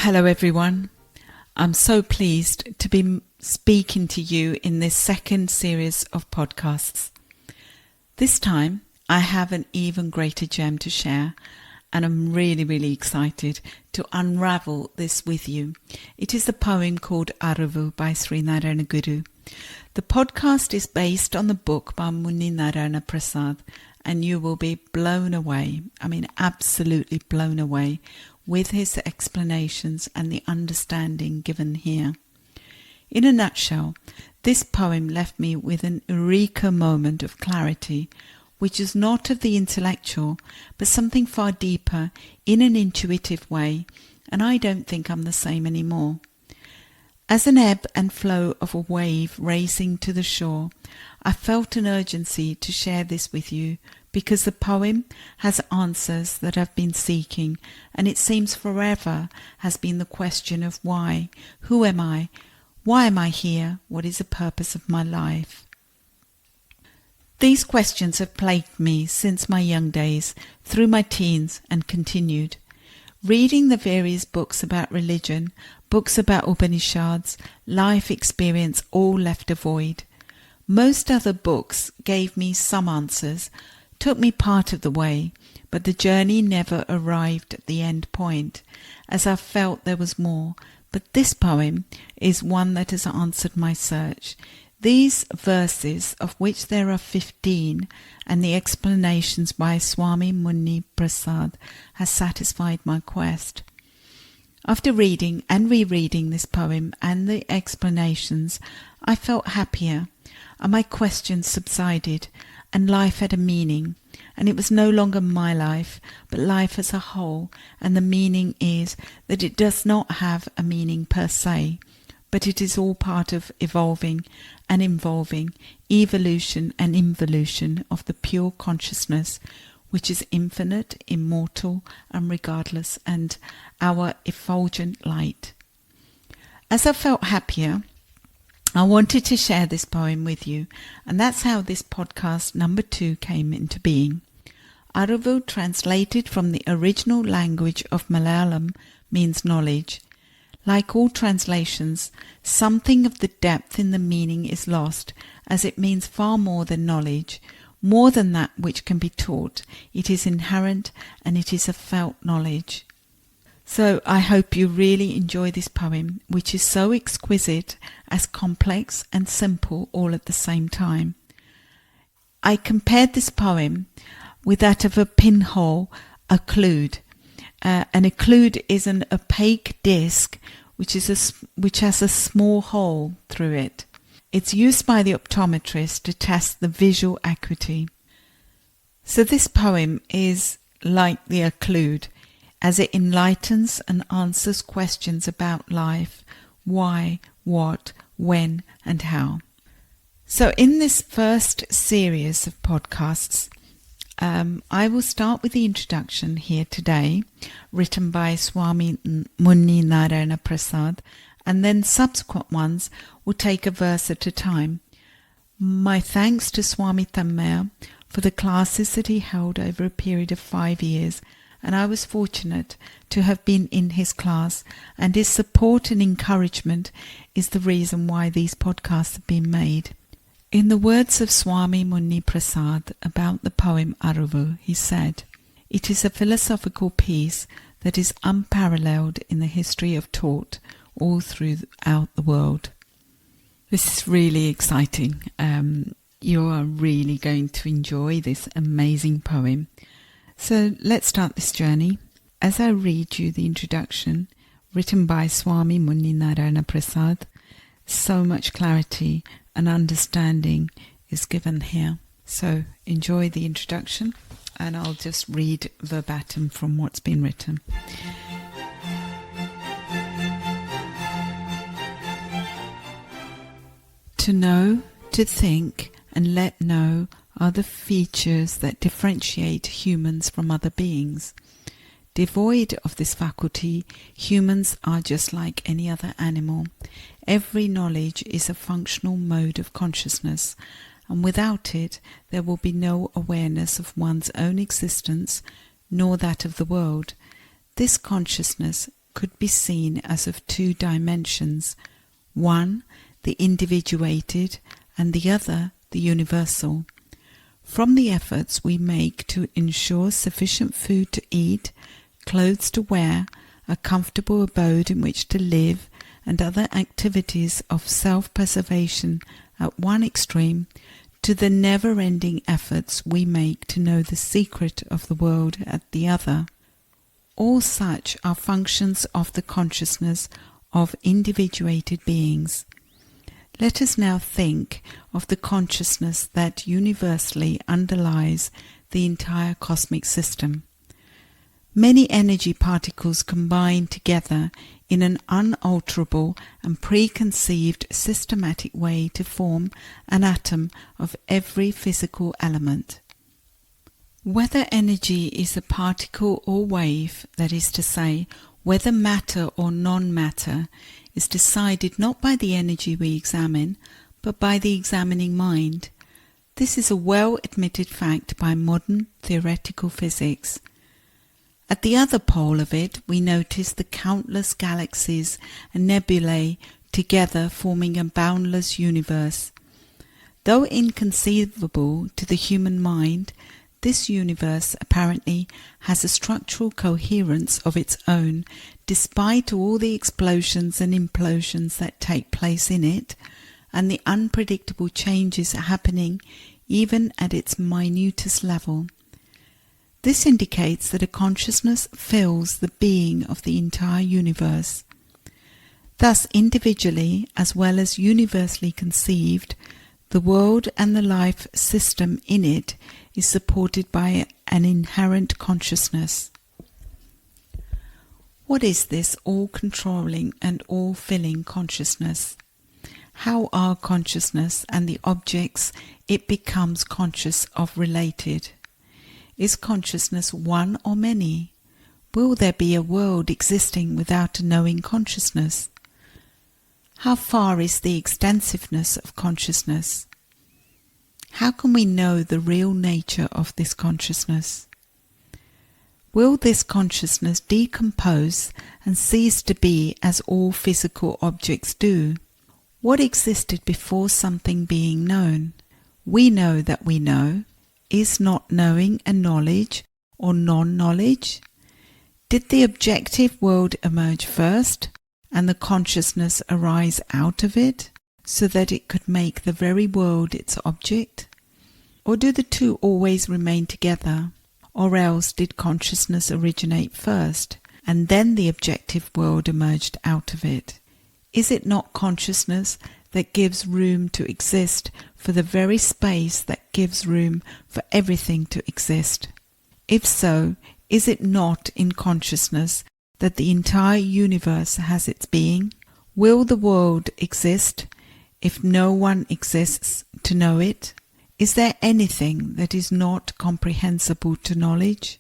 Hello everyone. I'm so pleased to be speaking to you in this second series of podcasts. This time I have an even greater gem to share, and I'm really excited to unravel this with you. It is the poem called Arivu by Sri Narayana Guru. The podcast is based on the book by Muni Narayana Prasad, and you will be blown away, absolutely blown away, with his explanations and the understanding given here. In a nutshell, this poem left me with an eureka moment of clarity, which is not of the intellectual, but something far deeper in an intuitive way, and I don't think I'm the same anymore. As an ebb and flow of a wave racing to the shore, I felt an urgency to share this with you, because the poem has answers that I've been seeking, and it seems forever has been the question of why, who am I, why am I here, what is the purpose of my life? These questions have plagued me since my young days, through my teens, and continued. Reading the various books about religion, books about Upanishads, life experience all left a void. Most other books gave me some answers, took me part of the way, but the journey never arrived at the end point, as I felt there was more. But this poem is one that has answered my search. These verses, of which there are 15, and the explanations by Swami Muni Prasad, has satisfied my quest. After reading and rereading this poem and the explanations, I felt happier, and my questions subsided, and life had a meaning, and it was no longer my life, but life as a whole, and the meaning is that it does not have a meaning per se, but it is all part of evolving and involving, evolution and involution of the pure consciousness, which is infinite, immortal, and regardless, and our effulgent light. As I felt happier, I wanted to share this poem with you, and that's how this podcast number 2 came into being. Arivu, translated from the original language of Malayalam, means knowledge. Like all translations, something of the depth in the meaning is lost, as it means far more than knowledge, more than that which can be taught. It is inherent, and it is a felt knowledge. So I hope you really enjoy this poem, which is so exquisite as complex and simple all at the same time. I compared this poem with that of a pinhole occlude. An occlude is an opaque disc which has a small hole through it. It's used by the optometrist to test the visual acuity. So this poem is like the occlude, as it enlightens and answers questions about life, why, what, when, and how. So in this first series of podcasts, I will start with the introduction here today, written by Swami Muni Narayana Prasad, and then subsequent ones will take a verse at a time. My thanks to Swami Tammaya for the classes that he held over a period of 5 years, and I was fortunate to have been in his class, and his support and encouragement is the reason why these podcasts have been made. In the words of Swami Muni Prasad about the poem Arivu, he said, "It is a philosophical piece that is unparalleled in the history of taught all throughout the world." This is really exciting. You are really going to enjoy this amazing poem. So let's start this journey. As I read you the introduction, written by Swami Muni Narayana Prasad, so much clarity and understanding is given here. So enjoy the introduction, and I'll just read verbatim from what's been written. To know, to think, and let know are the features that differentiate humans from other beings. Devoid of this faculty, humans are just like any other animal. Every knowledge is a functional mode of consciousness, and without it there will be no awareness of one's own existence, nor that of the world. This consciousness could be seen as of two dimensions, one the individuated and the other the universal. From the efforts we make to ensure sufficient food to eat, clothes to wear, a comfortable abode in which to live, and other activities of self-preservation at one extreme, to the never-ending efforts we make to know the secret of the world at the other. All such are functions of the consciousness of individuated beings. Let us now think of the consciousness that universally underlies the entire cosmic system. Many energy particles combine together in an unalterable and preconceived systematic way to form an atom of every physical element. Whether energy is a particle or wave, that is to say, whether matter or non-matter, is decided not by the energy we examine, but by the examining mind. This is a well-admitted fact by modern theoretical physics. At the other pole of it, we notice the countless galaxies and nebulae together forming a boundless universe. Though inconceivable to the human mind, this universe apparently has a structural coherence of its own, despite all the explosions and implosions that take place in it, and the unpredictable changes happening even at its minutest level. This indicates that a consciousness fills the being of the entire universe. Thus, individually as well as universally conceived, the world and the life system in it is supported by an inherent consciousness. What is this all-controlling and all-filling consciousness? How are consciousness and the objects it becomes conscious of related? Is consciousness one or many? Will there be a world existing without a knowing consciousness? How far is the extensiveness of consciousness? How can we know the real nature of this consciousness? Will this consciousness decompose and cease to be as all physical objects do? What existed before something being known? We know that we know. Is not knowing a knowledge or non-knowledge? Did the objective world emerge first, and the consciousness arise out of it, so that it could make the very world its object? Or do the two always remain together? Or else did consciousness originate first, and then the objective world emerged out of it? Is it not consciousness that gives room to exist for the very space that gives room for everything to exist? If so, is it not in consciousness that the entire universe has its being? Will the world exist if no one exists to know it? Is there anything that is not comprehensible to knowledge?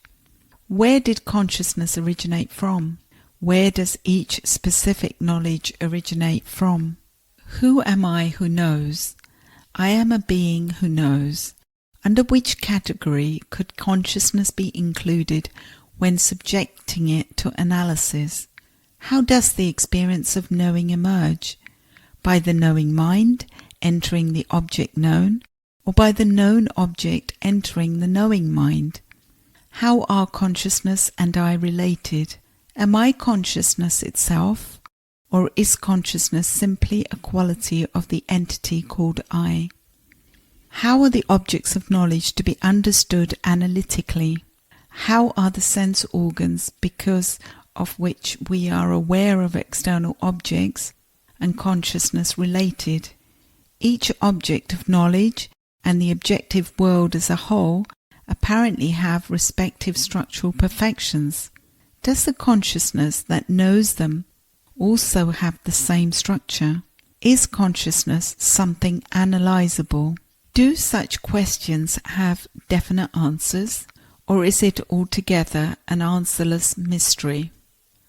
Where did consciousness originate from? Where does each specific knowledge originate from? Who am I who knows? I am a being who knows. Under which category could consciousness be included when subjecting it to analysis? How does the experience of knowing emerge? By the knowing mind entering the object known, or by the known object entering the knowing mind? How are consciousness and I related? Am I consciousness itself? Or is consciousness simply a quality of the entity called I? How are the objects of knowledge to be understood analytically? How are the sense organs, because of which we are aware of external objects, and consciousness related? Each object of knowledge and the objective world as a whole apparently have respective structural perfections. Does the consciousness that knows them also have the same structure? Is consciousness something analyzable? Do such questions have definite answers, or is it altogether an answerless mystery?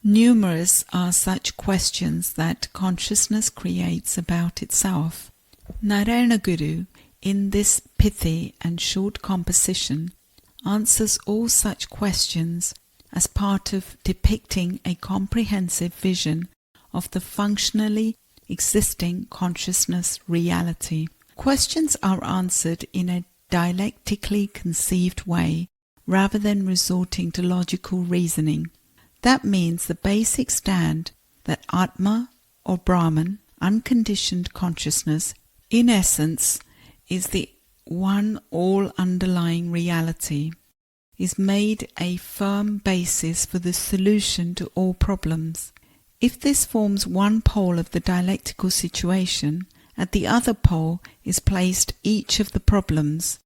Numerous are such questions that consciousness creates about itself. Narayana Guru, in this pithy and short composition, answers all such questions as part of depicting a comprehensive vision of the functionally existing consciousness reality. Questions are answered in a dialectically conceived way rather than resorting to logical reasoning. That means the basic stand that Atma or Brahman, unconditioned consciousness, in essence is the one all underlying reality, is made a firm basis for the solution to all problems. If this forms one pole of the dialectical situation, at the other pole is placed each of the problems,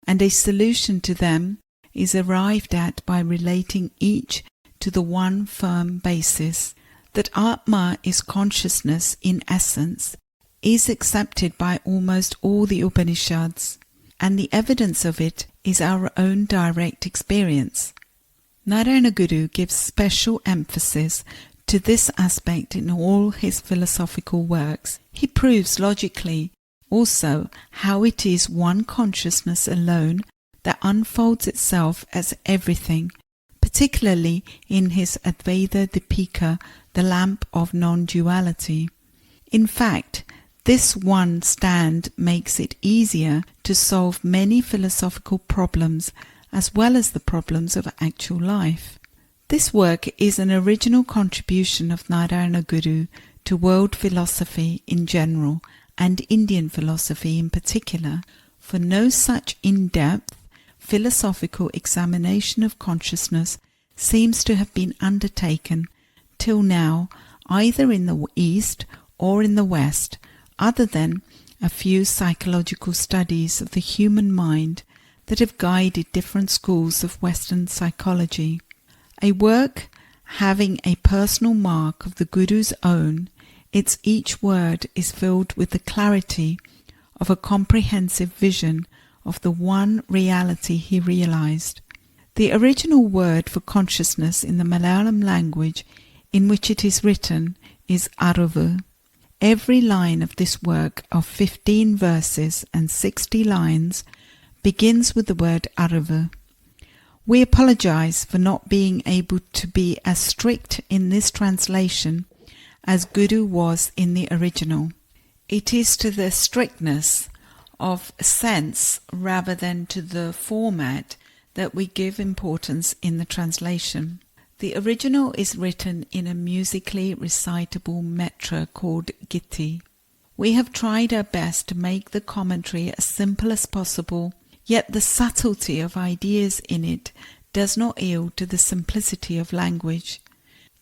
and a solution to them is arrived at by relating each to the one firm basis. That Atma is consciousness in essence is accepted by almost all the Upanishads, and the evidence of it is our own direct experience. Narayana Guru gives special emphasis to this aspect in all his philosophical works. He proves logically also how it is one consciousness alone that unfolds itself as everything, particularly in his Advaita Deepika, the lamp of non-duality. In fact, this one stand makes it easier to solve many philosophical problems as well as the problems of actual life. This work is an original contribution of Narayana Guru to world philosophy in general and Indian philosophy in particular, for no such in-depth philosophical examination of consciousness seems to have been undertaken till now either in the East or in the West, other than a few psychological studies of the human mind that have guided different schools of Western psychology. A work having a personal mark of the Guru's own, its each word is filled with the clarity of a comprehensive vision of the one reality he realized. The original word for consciousness in the Malayalam language in which it is written is Arivu. Every line of this work of 15 verses and 60 lines begins with the word Arivu. We apologize for not being able to be as strict in this translation as Guru was in the original. It is to the strictness of sense rather than to the format that we give importance in the translation. The original is written in a musically recitable metra called Giti. We have tried our best to make the commentary as simple as possible, yet the subtlety of ideas in it does not yield to the simplicity of language.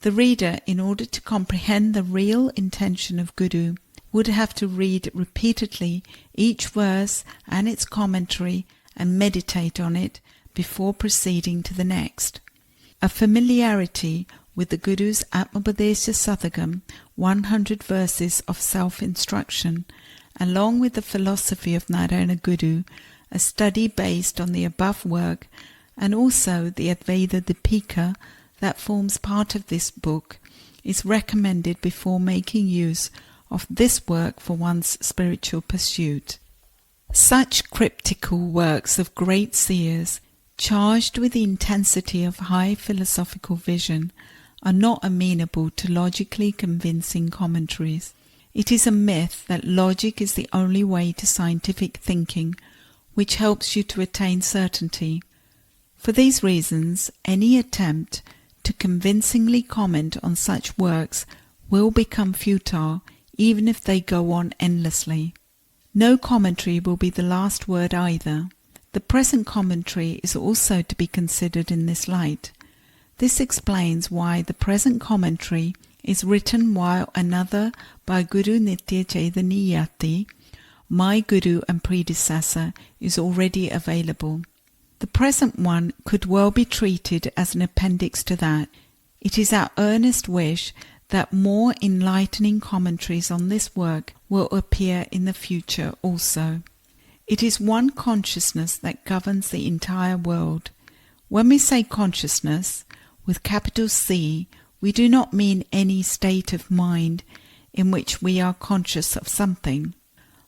The reader, in order to comprehend the real intention of Guru, would have to read repeatedly each verse and its commentary and meditate on it before proceeding to the next. A familiarity with the Guru's Atmapadesha Satakam, 100 verses of self-instruction, along with the philosophy of Narayana Guru, a study based on the above work, and also the Advaita Deepika that forms part of this book, is recommended before making use of this work for one's spiritual pursuit. Such cryptical works of great seers, charged with the intensity of high philosophical vision, are not amenable to logically convincing commentaries. It is a myth that logic is the only way to scientific thinking, which helps you to attain certainty. For these reasons, any attempt to convincingly comment on such works will become futile, even if they go on endlessly. No commentary will be the last word either. The present commentary is also to be considered in this light. This explains why the present commentary is written while another by Guru Nitya Chaitaniyati, my Guru and predecessor, is already available. The present one could well be treated as an appendix to that. It is our earnest wish that more enlightening commentaries on this work will appear in the future also. It is one consciousness that governs the entire world. When we say consciousness, with capital C, we do not mean any state of mind in which we are conscious of something.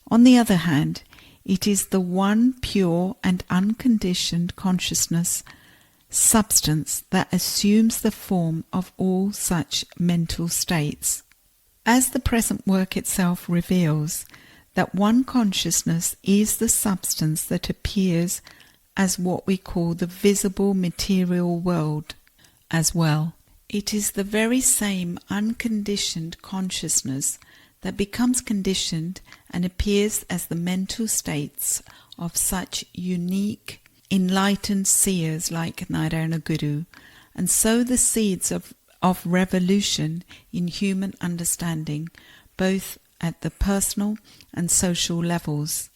On the other hand, it is the one pure and unconditioned consciousness, substance that assumes the form of all such mental states. As the present work itself reveals, that one consciousness is the substance that appears as what we call the visible material world as well. It is the very same unconditioned consciousness that becomes conditioned and appears as the mental states of such unique, enlightened seers like Narayana Guru, and so the seeds of revolution in human understanding, both at the personal and social levels.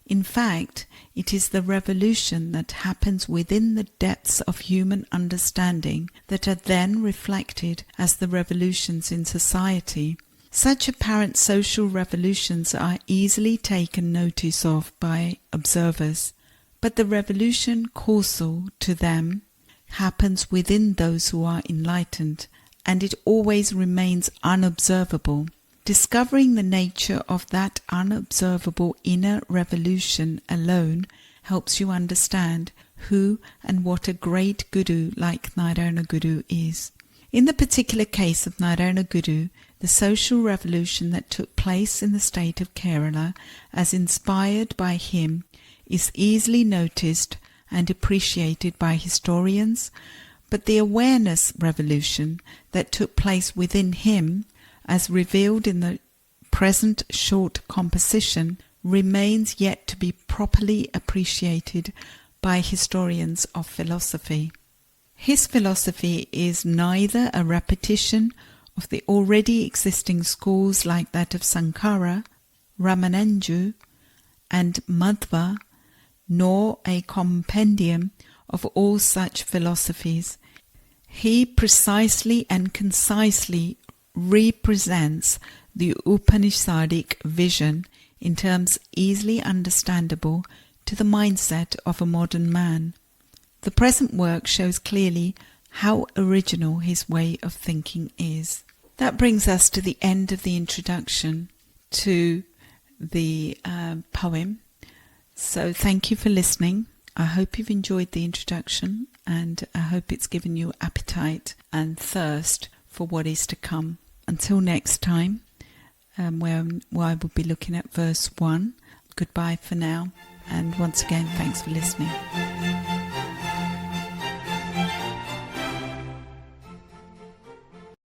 In fact, it is the revolution that happens within the depths of human understanding that are then reflected as the revolutions in society. Such apparent social revolutions are easily taken notice of by observers, but the revolution causal to them happens within those who are enlightened, and it always remains unobservable. Discovering the nature of that unobservable inner revolution alone helps you understand who and what a great Guru like Narayana Guru is. In the particular case of Narayana Guru, the social revolution that took place in the state of Kerala, as inspired by him, is easily noticed and appreciated by historians, but the awareness revolution that took place within him, as revealed in the present short composition, remains yet to be properly appreciated by historians of philosophy. His philosophy is neither a repetition of the already existing schools like that of Sankara, Ramanuja, and Madhva, nor a compendium of all such philosophies. He precisely and concisely represents the Upanishadic vision in terms easily understandable to the mindset of a modern man. The present work shows clearly how original his way of thinking is. That brings us to the end of the introduction to the poem. So thank you for listening. I hope you've enjoyed the introduction, and I hope it's given you appetite and thirst for what is to come. Until next time, where I will be looking at verse 1. Goodbye for now, and once again, thanks for listening.